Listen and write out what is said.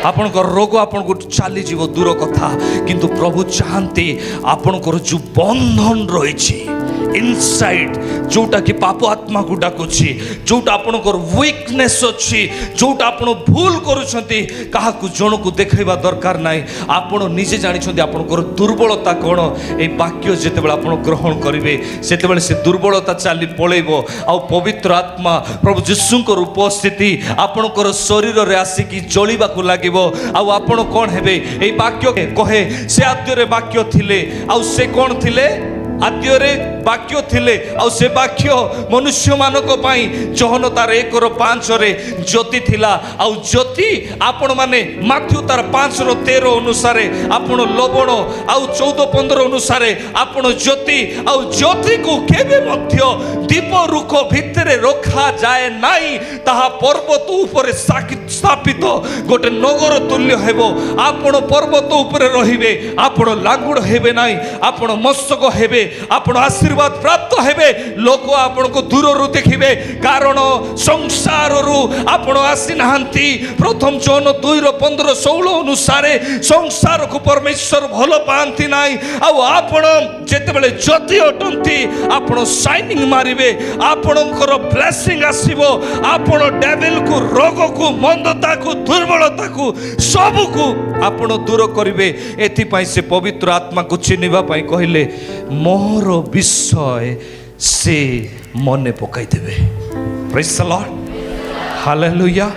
आपणकर रोग आपको चली जीव दूर कथा किंतु प्रभु चाहते आपणकर जो बंधन रही इनसाइड जोटा कि पाप आत्मा को डाकुची जोटा आपणकर वीकनेस अच्छी जोटा आपण भूल करुछंती काहा को जण को देखैबा दरकार नाही आपण निजे जानिछंती आपणकर दुर्बलता कोन ए वाक्य जेतेबेला आपण ग्रहण करिवे सेतेबेले से दुर्बलता चाली पळेबो आ पवित्र आत्मा प्रभु यीशुकर उपस्थिति आपणकर शरीर रे आसी कि जळीबा को लागिवो आ आपण कोन हेबे ए वाक्य कहे से आद्य रे वाक्य थिले आ से कोन थिले आद्य रे वाक्य थिले आ से वाक्य मनुष्य मानक पाई जहन तार 1:5 रे ज्योति थिला आ ज्योति आपण माने माथ्यू तार 5:13 अनुसार आपण लवण आ 14:15 अनुसार आपण ज्योति आ ज्योति को केबे मध्य दीप रुख भितरे रखा जाए नाही ताहा पर्वत ऊपर स्थापित गोटे नगर तुल्य हेबो आपण पर्वत ऊपर रहिबे आपण लागुड़ हेबे नाही आपण मस्तक हेबे आपण आशीर्वाद प्राप्त हेबे लोक आपण को दूर रु देखिबे कारण संसार रु आपण आसी नाहंती प्रथम जन 2:15-16 अनुसार संसार को परमेश्वर भलो पांती नाही आ आपण जेतेबेले ज्योति अटंती आपण शाइनिंग मारिबे आपणकर ब्लेसिंग आसीबो आपण डेविल को रोग को मंदता को दुर्बलता को सब को आपण दूर करिवे एथि पई से पवित्र आत्मा को चिन्हिबा पई कहिले मोर विषय से मने पकाई देबे प्रेज द लॉर्ड हालेलुया।